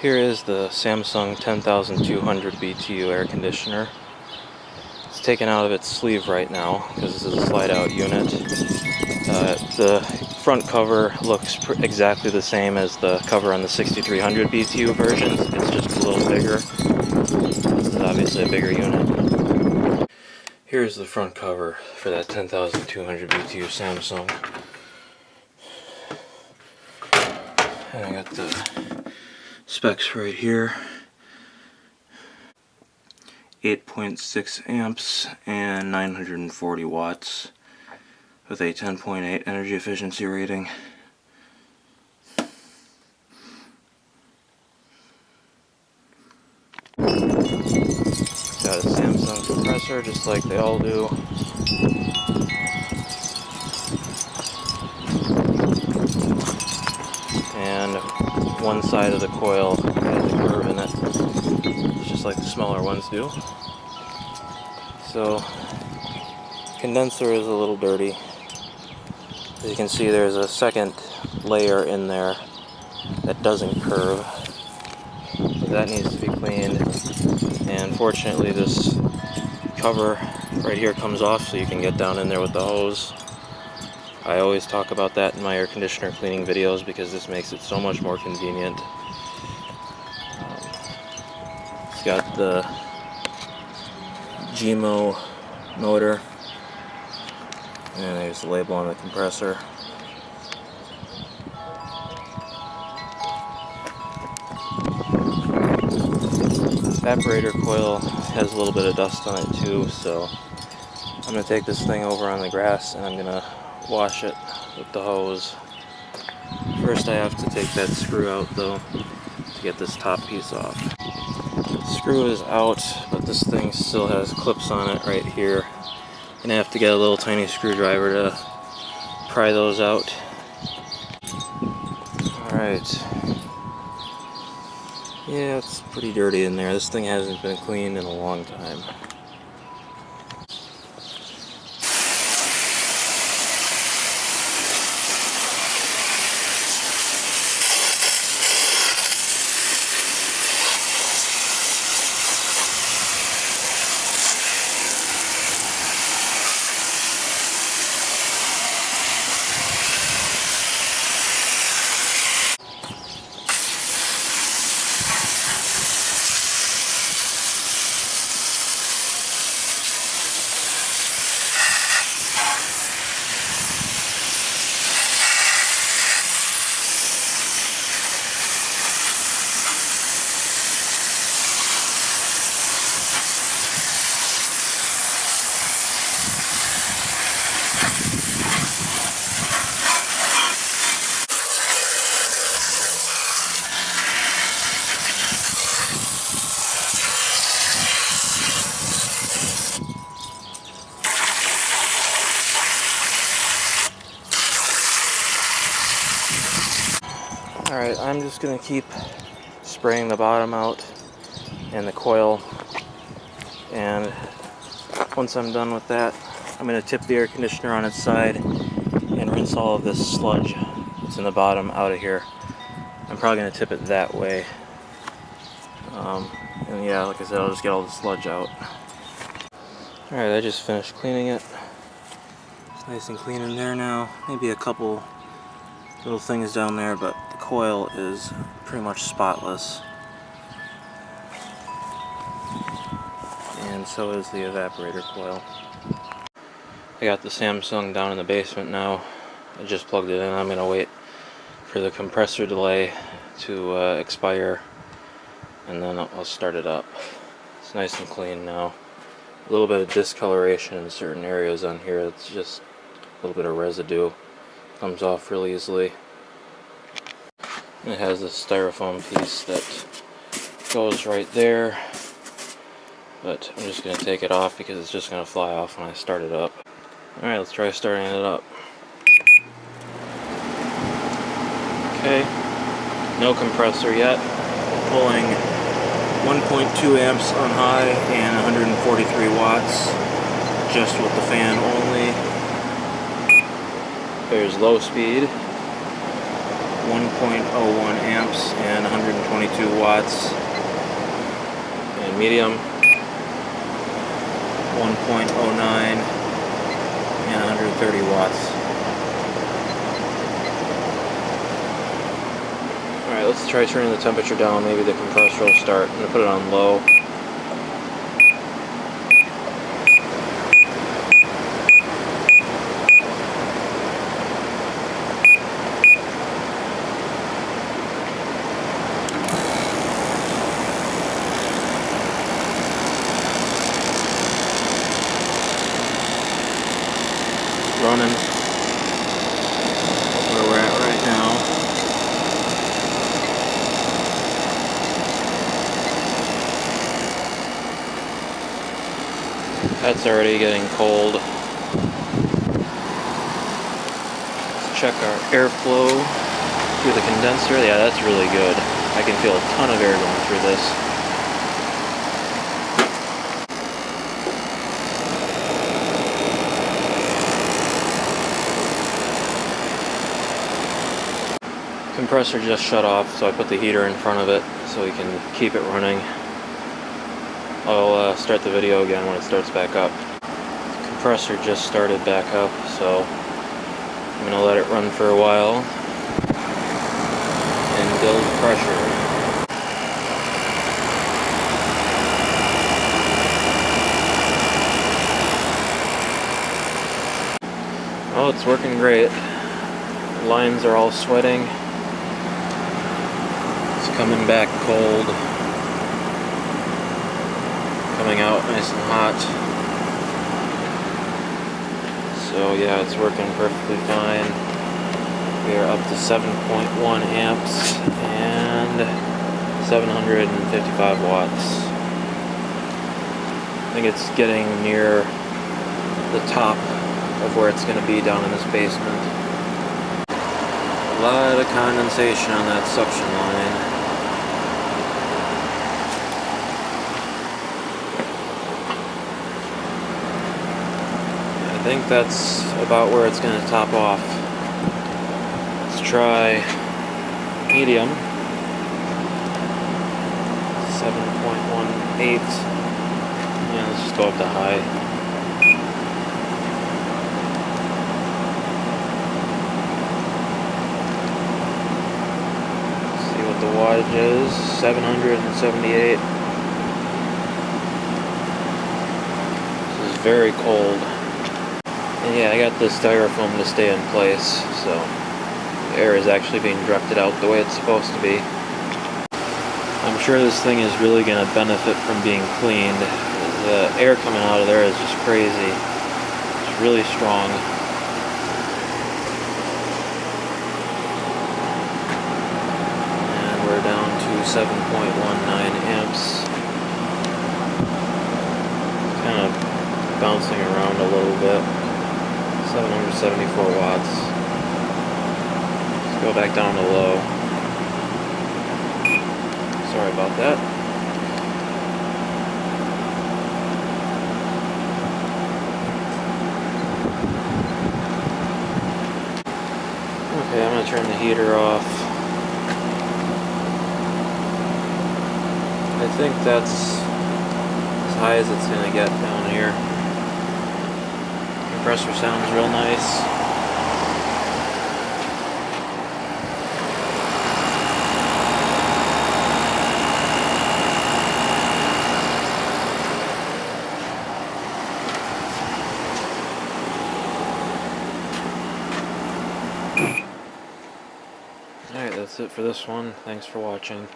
Here is the Samsung 10200 BTU air conditioner. It's taken out of its sleeve right now because this is a slide out unit. The front cover looks exactly the same as the cover on the 6300 BTU versions. It's just a little bigger. This is obviously a bigger unit. Here's the front cover for that 10200 BTU Samsung. And I got the specs right here. 8.6 amps and 940 watts with a 10.8 energy efficiency rating. Got a Samsung compressor just like they all do. And one side of the coil has a curve in it, just like the smaller ones do. So, condenser is a little dirty. As you can see, there's a second layer in there that doesn't curve. So that needs to be cleaned. And fortunately, this cover right here comes off so you can get down in there with the hose. I always talk about that in my air conditioner cleaning videos because this makes it so much more convenient. It's got the GMO motor, and there's the label on the compressor. Evaporator coil has a little bit of dust on it too, so I'm going to take this thing over on the grass and I'm going to wash it with the hose. First I have to take that screw out though to get this top piece off. The screw is out, but this thing still has clips on it right here. I'm going to have to get a little tiny screwdriver to pry those out. Alright. Yeah, it's pretty dirty in there. This thing hasn't been cleaned in a long time. Alright, I'm just going to keep spraying the bottom out and the coil, and once I'm done with that, I'm going to tip the air conditioner on its side and rinse all of this sludge that's in the bottom out of here. I'm probably going to tip it that way, and yeah, like I said, I'll just get all the sludge out. Alright, I just finished cleaning it. It's nice and clean in there now. Maybe a couple little things down there, but the coil is pretty much spotless. And so is the evaporator coil. I got the Samsung down in the basement now. I just plugged it in. I'm going to wait for the compressor delay to expire, and then I'll start it up. It's nice and clean now. A little bit of discoloration in certain areas on here. It's just a little bit of residue. Comes off really easily. And it has this styrofoam piece that goes right there, but I'm just going to take it off because it's just going to fly off when I start it up. Alright, let's try starting it up. Okay, no compressor yet. Pulling 1.2 amps on high and 143 watts just with the fan only. There's low speed, 1.01 amps and 120 22 watts. And medium, 1.09 and 130 watts. Alright, let's try turning the temperature down. Maybe the compressor will start. I'm going to put it on low. Running where we're at right now. That's already getting cold. Let's check our airflow through the condenser. Yeah, that's really good. I can feel a ton of air going through this. Compressor just shut off, so I put the heater in front of it so we can keep it running. I'll start the video again when it starts back up. The compressor just started back up, so I'm going to let it run for a while and build pressure. Oh, it's working great. The lines are all sweating. It's coming back cold. Coming out nice and hot. So yeah, it's working perfectly fine. We are up to 7.1 amps and 755 watts. I think it's getting near the top of where it's going to be down in this basement. A lot of condensation on that suction line. I think that's about where it's going to top off. Let's try medium. 7.18. Yeah, let's just go up to high. See what the wattage is. 778. This is very cold. And yeah, I got this styrofoam to stay in place, so the air is actually being directed out the way it's supposed to be. I'm sure this thing is really going to benefit from being cleaned. The air coming out of there is just crazy. It's really strong. And we're down to 7.19 amps. Kind of bouncing around a little bit. 774 watts. Let's go back down to low. Sorry about that. Okay, I'm going to turn the heater off. I think that's as high as it's going to get down here. Compressor sounds real nice. Alright, that's it for this one. Thanks for watching.